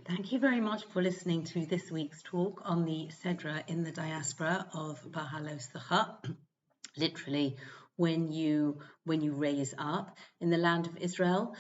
Thank you very much for listening to this week's talk on the Sedra in the diaspora of Behaalosecha. Literally, when you raise up in the land of Israel.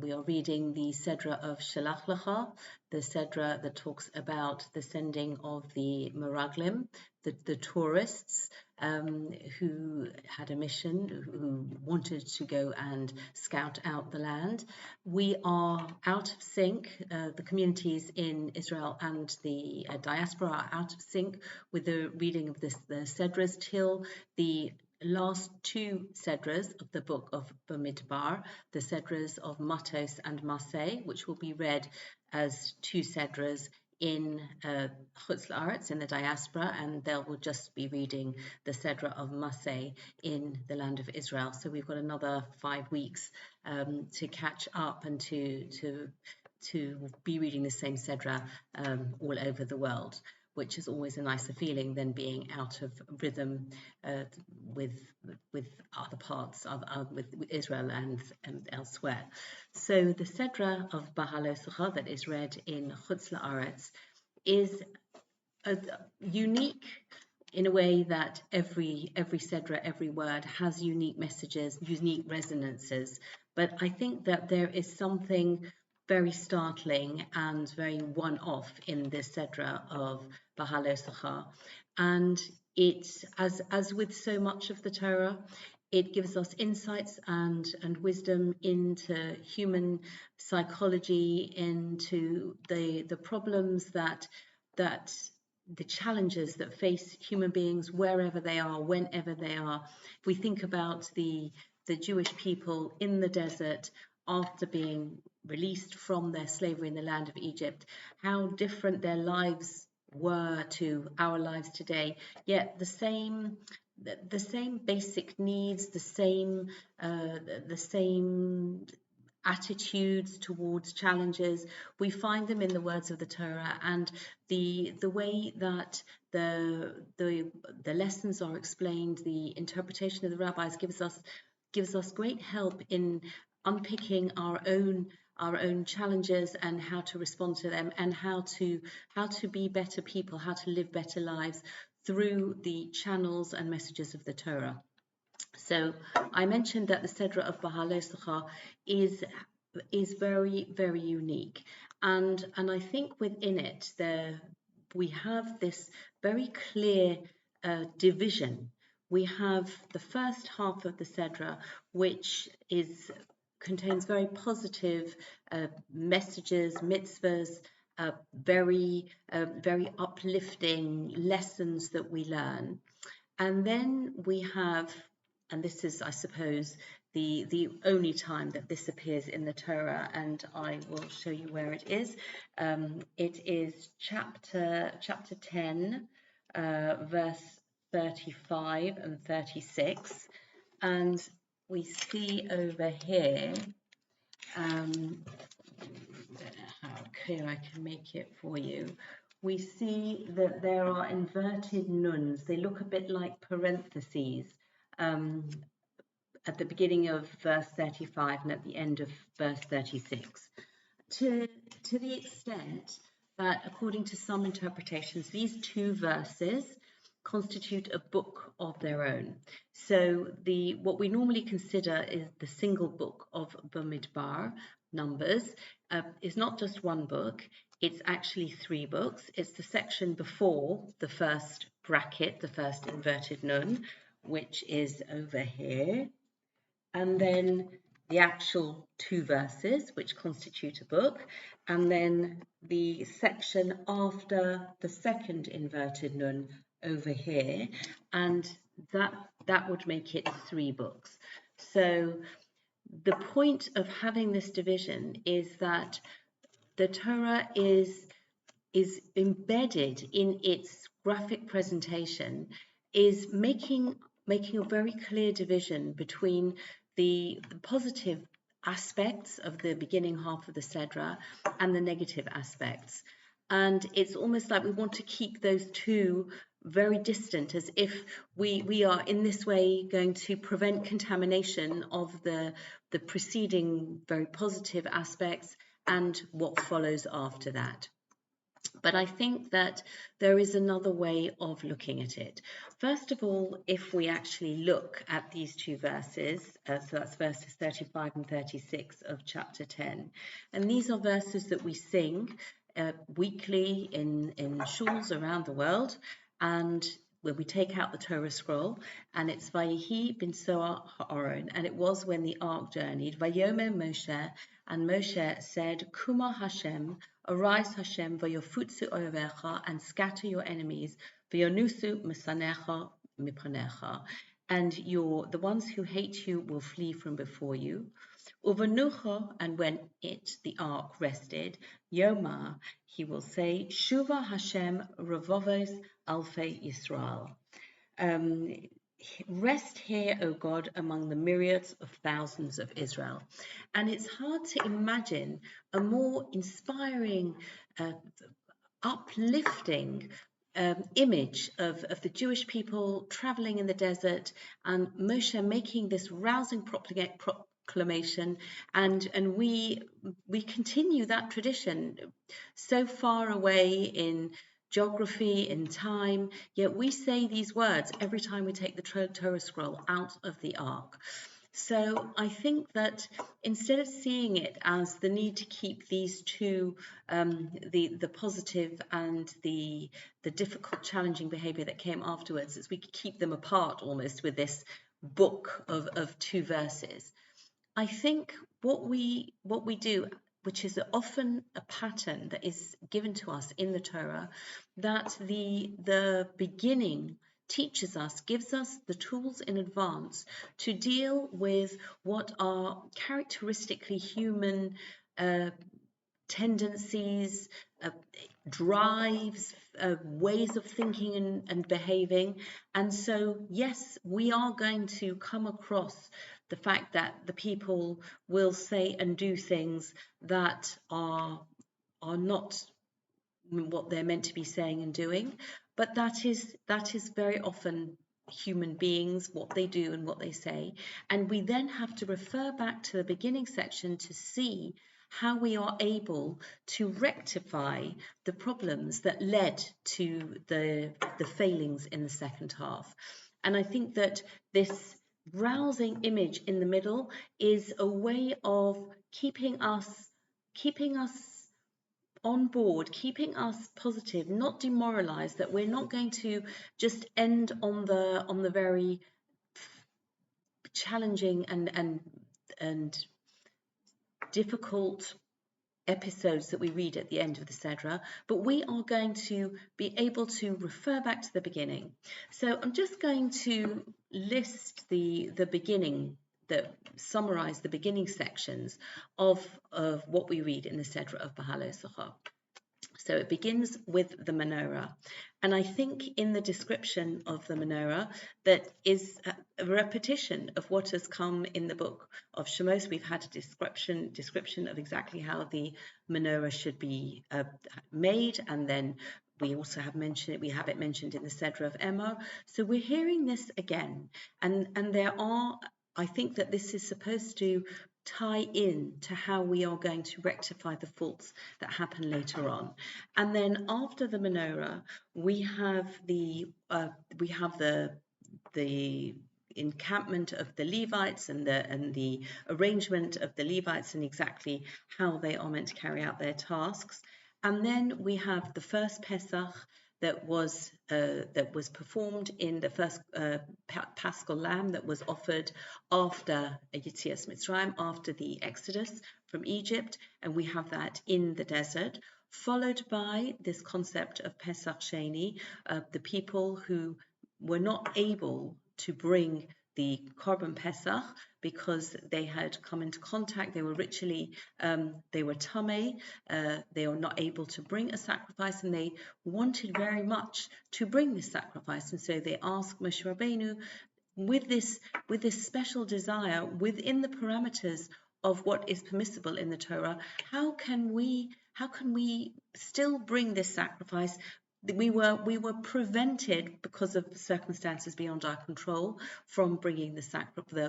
We are reading the Sedra of Shalach Lecha, the Sedra that talks about the sending of the Meraglim, the tourists who had a mission, who wanted to go and scout out the land. We are out of sync. The communities in Israel and the diaspora are out of sync with the reading of the Sedras till the last two Sedras of the book of Bamidbar, the Sedras of Matos and Maseh, which will be read as two Sedras in Chutz La'aretz, in the diaspora, and they will just be reading the Sedra of Maseh in the land of Israel. So we've got another 5 weeks to catch up and to be reading the same Sedra all over the world, which is always a nicer feeling than being out of rhythm with other parts of with Israel and elsewhere. So the Sedra of Behaalosecha that is read in Chutz La'aretz is unique in a way that every Sedra, every word has unique messages, unique resonances. But I think that there is something very startling and very one-off in this Sedra of Behaalosecha. And it, as with so much of the Torah, it gives us insights and wisdom into human psychology, into the problems that the challenges that face human beings wherever they are, whenever they are. If we think about the Jewish people in the desert after being released from their slavery in the land of Egypt, how different their lives were to our lives today, yet the same basic needs, the same attitudes towards challenges, we find them in the words of the Torah, and the way that the lessons are explained, the interpretation of the rabbis gives us great help in unpicking our own challenges and how to respond to them, and how to be better people, how to live better lives through the channels and messages of the Torah. So I mentioned that the Sedra of Behaalosecha is very, very unique, and I think within it we have this very clear division. We have the first half of the Sedra, which contains very positive messages, mitzvahs, very uplifting lessons that we learn. And then we have, and this is, I suppose, the only time that this appears in the Torah, and I will show you where it is. It is chapter 10, verse 35 and 36, and we see over here how clear I can make it for you. We see that there are inverted nuns. They look a bit like parentheses at the beginning of verse 35 and at the end of verse 36. To the extent that, according to some interpretations, these two verses constitute a book of their own. So what we normally consider is the single book of Bamidbar, Numbers, is not just one book, it's actually 3 books. It's the section before the first bracket, the first inverted nun, which is over here, and then the actual 2 verses, which constitute a book, and then the section after the second inverted nun over here, and that would make it 3 books. So the point of having this division is that the Torah is embedded in its graphic presentation, is making a very clear division between the positive aspects of the beginning half of the Sedra and the negative aspects. And it's almost like we want to keep those two very distant, as if we are in this way going to prevent contamination of the preceding very positive aspects and what follows after that. But I think that there is another way of looking at it. First of all, if we actually look at these two verses, so that's verses 35 and 36 of chapter 10, and these are verses that we sing weekly in shuls around the world, and when we take out the Torah scroll, and it's Vayehi bin Soar Ha'aron, and it was when the ark journeyed, Vayomer Moshe, and Moshe said, Kuma Hashem, arise Hashem, vayofutsu ovecha, and scatter your enemies, vayonusu misanecha mipanecha, and the ones who hate you will flee from before you. Uvanucha, and when the ark, rested, Yoma, he will say, Shuva Hashem Ravovos Alfei Yisrael. Rest here, O God, among the myriads of thousands of Israel. And it's hard to imagine a more inspiring, uplifting image of the Jewish people traveling in the desert, and Moshe making this rousing proclamation, and we continue that tradition so far away in geography, in time, yet we say these words every time we take the Torah scroll out of the ark. So I think that instead of seeing it as the need to keep these two, the positive and the difficult, challenging behavior that came afterwards, as we could keep them apart almost with this book of two verses, I think what we do, which is often a pattern that is given to us in the Torah, that the beginning teaches us, gives us the tools in advance to deal with what are characteristically human tendencies, drives, ways of thinking and behaving. And so, yes, we are going to come across the fact that the people will say and do things that are not what they're meant to be saying and doing, but that is very often human beings, what they do and what they say. And we then have to refer back to the beginning section to see how we are able to rectify the problems that led to the failings in the second half. And I think that this rousing image in the middle is a way of keeping us on board, keeping us positive, not demoralized, that we're not going to just end on the very challenging and difficult episodes that we read at the end of the Sedra, but we are going to be able to refer back to the beginning. So I'm just going to list the beginning, that summarize the beginning sections of what we read in the Sedra of Behaalosecha. So it begins with the Menorah. And I think in the description of the Menorah, that is a repetition of what has come in the book of Shemos. We've had a description of exactly how the Menorah should be made, and then we also have mentioned it. We have it mentioned in the Sedra of Emor. So we're hearing this again, and I think that this is supposed to tie in to how we are going to rectify the faults that happen later on. And then after the Menorah, we have the encampment of the Levites and the arrangement of the Levites and exactly how they are meant to carry out their tasks. And then we have the first Pesach that was performed in the first Paschal lamb that was offered after Yetzias Mitzrayim, after the Exodus from Egypt, and we have that in the desert, followed by this concept of Pesach Sheni, the people who were not able to bring the Korban Pesach because they had come into contact, they were ritually, they were tamei, they were not able to bring a sacrifice, and they wanted very much to bring this sacrifice. And so they asked Moshe Rabbeinu, with this special desire within the parameters of what is permissible in the Torah, how can we still bring this sacrifice we were prevented because of circumstances beyond our control from bringing the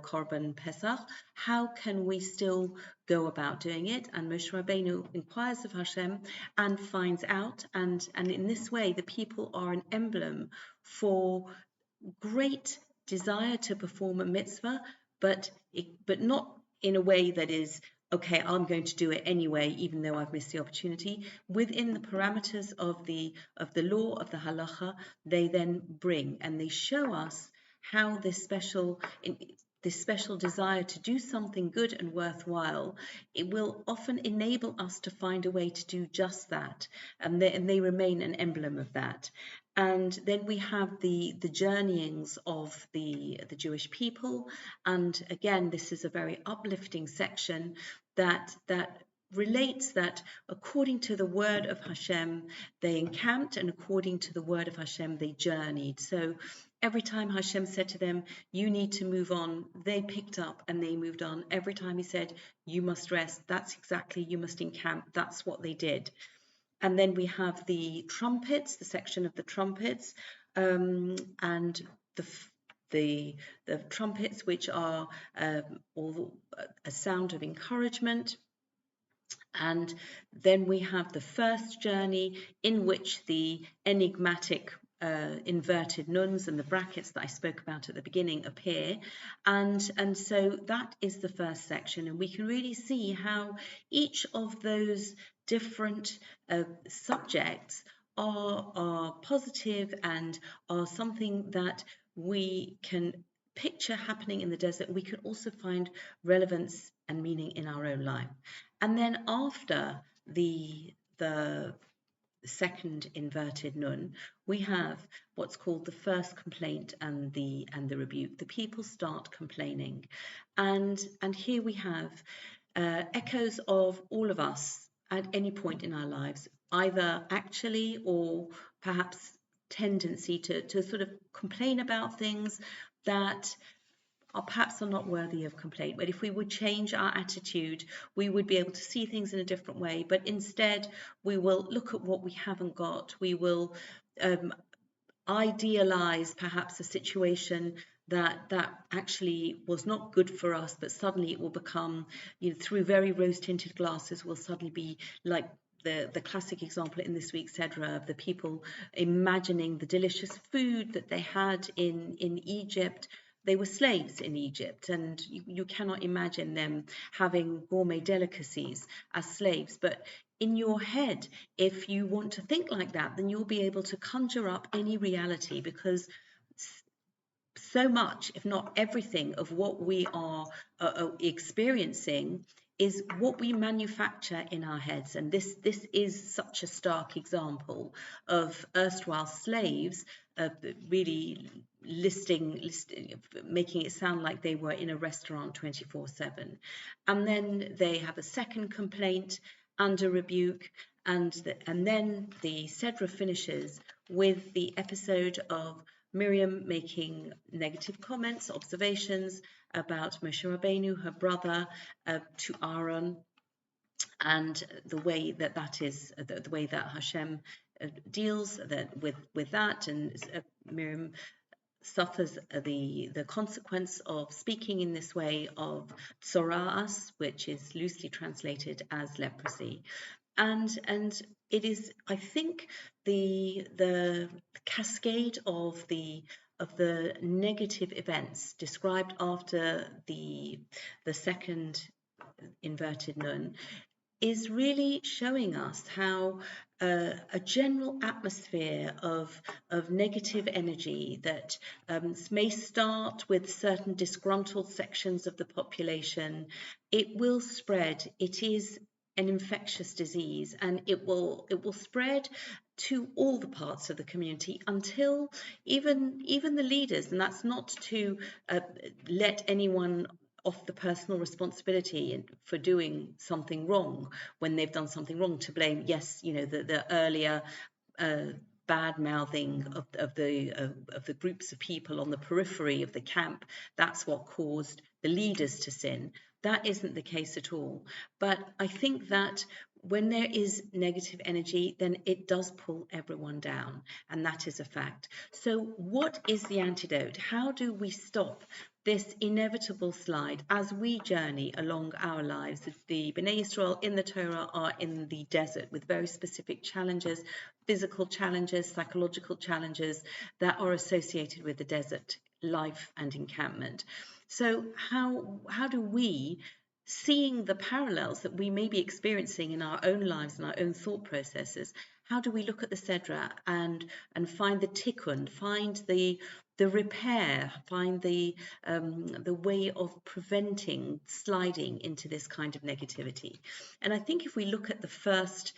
korban pesach. How can we still go about doing it? And Moshe Rabbeinu inquires of Hashem and finds out, and in this way the people are an emblem for great desire to perform a mitzvah, but not in a way that is, okay, I'm going to do it anyway, even though I've missed the opportunity. Within the parameters of the law of the halacha, they then bring and they show us how this special desire to do something good and worthwhile, it will often enable us to find a way to do just that, and they remain an emblem of that. And then we have the journeyings of the Jewish people, and again, this is a very uplifting section that relates that according to the word of Hashem they encamped, and according to the word of Hashem they journeyed. So every time Hashem said to them, you need to move on, they picked up and they moved on. Every time he said, you must rest, that's exactly, you must encamp, that's what they did. And then we have the trumpets, the section of the trumpets, and the trumpets, which are a sound of encouragement. And then we have the first journey, in which the enigmatic inverted nuns and the brackets that I spoke about at the beginning appear, and so that is the first section, and we can really see how each of those different subjects are positive and are something that we can picture happening in the desert. We can also find relevance and meaning in our own life. And then after the second inverted nun, we have what's called the first complaint and the rebuke. The people start complaining, and here we have echoes of all of us at any point in our lives, either actually or perhaps tendency to sort of complain about things that perhaps are not worthy of complaint. But if we would change our attitude, we would be able to see things in a different way. But instead, we will look at what we haven't got. We will idealize perhaps a situation that actually was not good for us, but suddenly it will become, through very rose-tinted glasses, will suddenly be like the classic example in this week's Sedra of the people imagining the delicious food that they had in Egypt. They were slaves in Egypt, and you cannot imagine them having gourmet delicacies as slaves. But in your head, if you want to think like that, then you'll be able to conjure up any reality, because so much, if not everything, of what we are experiencing is what we manufacture in our heads. And this is such a stark example of erstwhile slaves really making it sound like they were in a restaurant 24/7. And then they have a second complaint and a rebuke, and then the Sedra finishes with the episode of Miriam making negative comments, observations about Moshe Rabbeinu, her brother, to Aaron, and the way that is the way that Hashem deals with that, and Miriam suffers the consequence of speaking in this way of tsoraas, which is loosely translated as leprosy. And it is, I think, the cascade of the negative events described after the second inverted nun is really showing us how a general atmosphere of negative energy that may start with certain disgruntled sections of the population, it will spread. It is an infectious disease, and it will spread to all the parts of the community until even the leaders, and that's not to let anyone off the personal responsibility for doing something wrong when they've done something wrong, to blame, yes, the earlier bad mouthing of the groups of people on the periphery of the camp, that's what caused the leaders to sin. That isn't the case at all. But I think that when there is negative energy, then it does pull everyone down, and that is a fact. So what is the antidote? How do we stop this inevitable slide as we journey along our lives? The Bnei Yisrael in the Torah are in the desert with very specific challenges, physical challenges, psychological challenges that are associated with the desert life and encampment. So how do we, seeing the parallels that we may be experiencing in our own lives and our own thought processes, how do we look at the Sedra and find the tikkun, find the repair, find the way of preventing sliding into this kind of negativity? And I think if we look at the first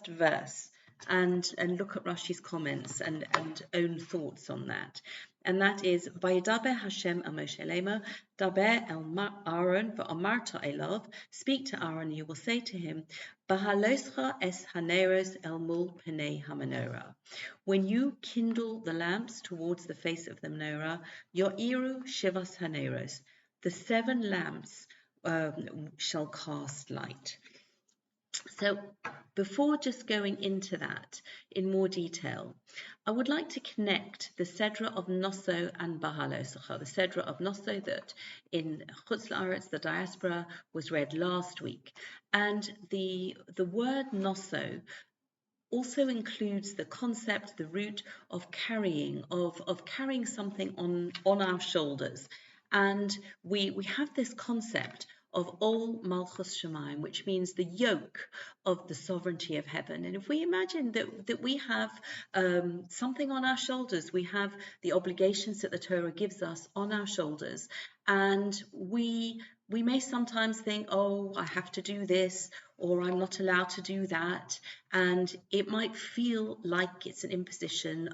verse and look at Rashi's comments and own thoughts on that. And that is, Vayedaber Hashem el Moshe Lema, Daber el Aaron v'amarta elav, speak to Aaron, you will say to him, Behaalosecha es haneros el mul penei hamenorah. When you kindle the lamps towards the face of the menorah, yo'iru shivas haneros, the 7 lamps shall cast light. So before just going into that in more detail, I would like to connect the Sedra of Noso and Behaalosecha, the Sedra of Noso that in Chutz La'aretz, the diaspora, was read last week. And the word Noso also includes the concept, the root of carrying, of carrying something on our shoulders. And we have this concept of Ol Malchus Shemaim, which means the yoke of the sovereignty of heaven. And if we imagine that we have something on our shoulders, we have the obligations that the Torah gives us on our shoulders, and we may sometimes think, oh, I have to do this, or I'm not allowed to do that, and it might feel like it's an imposition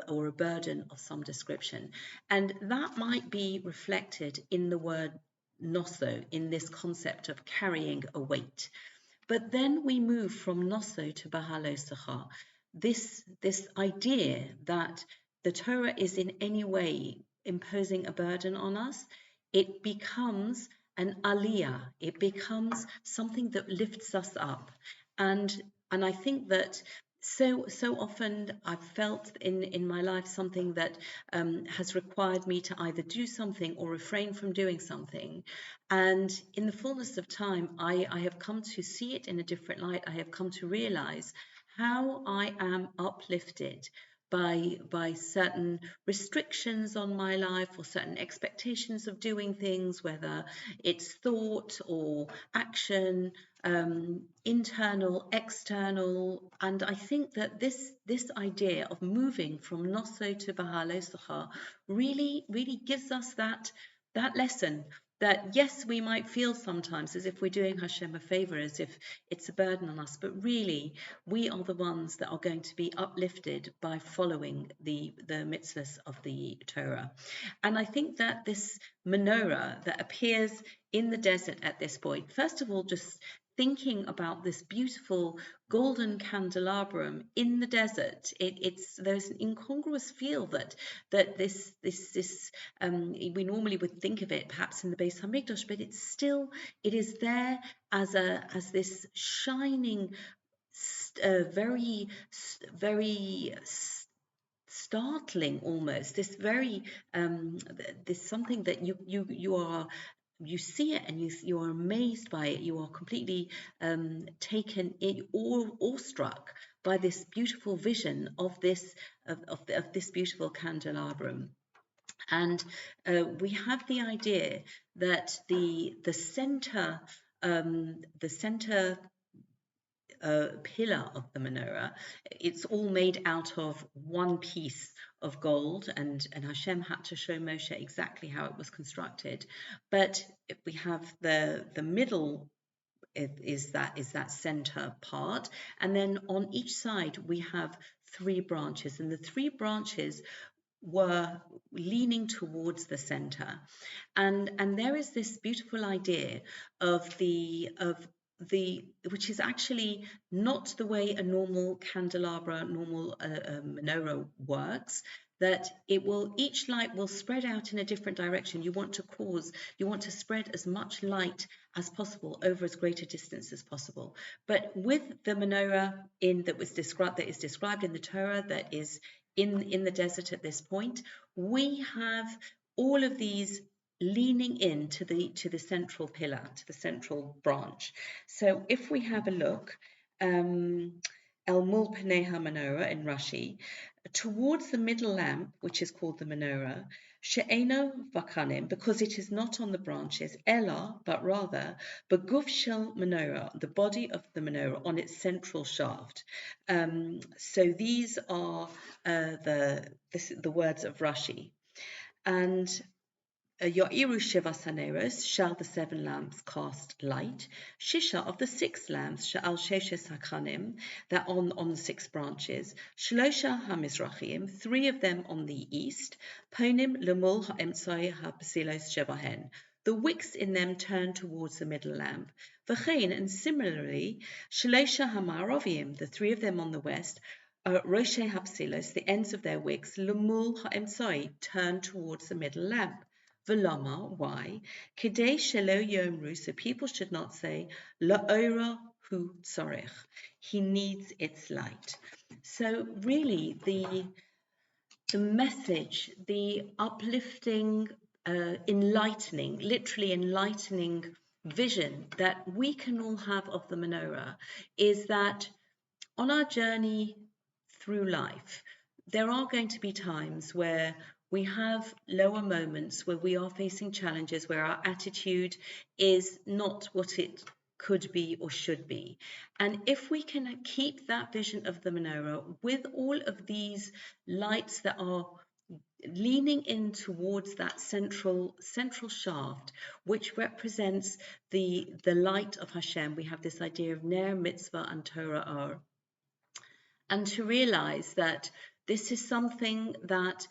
or a burden of some description. And that might be reflected in the word noso, in this concept of carrying a weight. But then we move from noso to Behaalosecha, this idea that the Torah is in any way imposing a burden on us. It becomes an aliyah, it becomes something that lifts us up. And I think that so often I've felt in my life something that has required me to either do something or refrain from doing something. And in the fullness of time, I have come to see it in a different light. I have come to realize how I am uplifted by certain restrictions on my life or certain expectations of doing things, whether it's thought or action, internal, external. And I think that this idea of moving from Noso to Behaalosecha really gives us that lesson. That yes, we might feel sometimes as if we're doing Hashem a favor, as if it's a burden on us, but really we are the ones that are going to be uplifted by following the mitzvahs of the Torah. And I think that this menorah that appears in the desert at this point, first of all, just thinking about this beautiful golden candelabrum in the desert, there's an incongruous feel that this we normally would think of it perhaps in the Beis Hamikdash, but it is there as this shining, very startling almost, this very this something that you see it and you are amazed by it. You are completely taken in, awestruck by this beautiful vision of this beautiful candelabrum. And we have the idea that the center pillar of the menorah, it's all made out of one piece of gold, and Hashem had to show Moshe exactly how it was constructed. But we have the middle is that center part, and then on each side we have 3 branches, and the 3 branches were leaning towards the center, and there is this beautiful idea of which is actually not the way a normal candelabra, normal menorah works. that each light will spread out in a different direction. You want to spread as much light as possible over as great a distance as possible. But with the menorah that is described in the Torah, that is in the desert at this point, we have all of these leaning in to the central pillar, to the central branch. So if we have a look, El Mul Pnei HaMenorah in Rashi, towards the middle lamp, which is called the menorah, she'eno vakanim, because it is not on the branches, ella, but rather, beguf shel menorah, the body of the menorah on its central shaft. So these are the words of Rashi. And Yo'iru Shiva Saneros, shall the 7 lamps cast light. Shisha, of the 6 lamps, shall Sheshes Hakanim, that on the 6 branches. Shlosha HaMizrachim, 3 of them on the east. Ponim Lemul HaEmtsai HaPasilos Shebahen. The wicks in them turn towards the middle lamp. V'chein, and similarly, Shlosha HaMa'arovim, the 3 of them on the west. Roshe HaPasilos, the ends of their wicks, Lemul HaEmtsai, turn towards the middle lamp. Velama, why? Kidei shelo yomru, so people should not say, La'ora hu tzorech, he needs its light. So really the message, the uplifting, enlightening, literally enlightening vision that we can all have of the menorah is that on our journey through life, there are going to be times where we have lower moments, where we are facing challenges, where our attitude is not what it could be or should be. And if we can keep that vision of the menorah with all of these lights that are leaning in towards that central shaft, which represents the light of Hashem, we have this idea of Ner, Mitzvah, and Torah are. And to realize that this is something that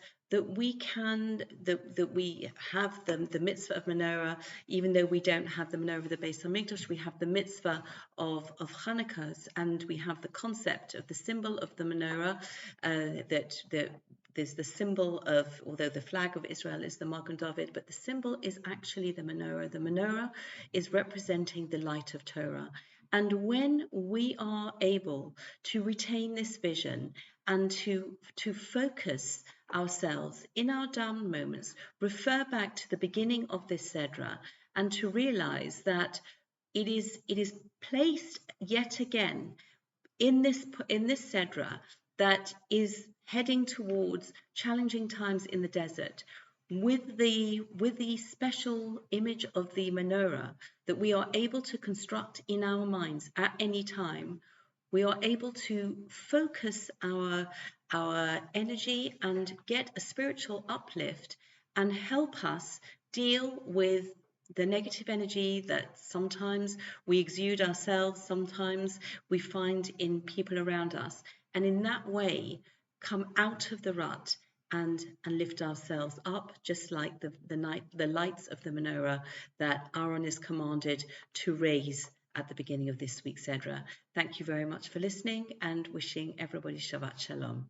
we can, that we have the mitzvah of Menorah, even though we don't have the Menorah of the Beis HaMikdash, we have the mitzvah of Hanukkahs, and we have the concept of the symbol of the Menorah, that there's the symbol of, although the flag of Israel is the Magen David, but the symbol is actually the Menorah. The Menorah is representing the light of Torah. And when we are able to retain this vision and to focus ourselves in our down moments, refer back to the beginning of this Sedra, and to realize that it is placed yet again in this Sedra that is heading towards challenging times in the desert, with the special image of the menorah that we are able to construct in our minds at any time, we are able to focus our energy and get a spiritual uplift and help us deal with the negative energy that sometimes we exude ourselves, sometimes we find in people around us, and in that way come out of the rut and lift ourselves up, just like the lights of the menorah that Aaron is commanded to raise at the beginning of this week's Sedra. Thank you very much for listening, and wishing everybody Shabbat Shalom.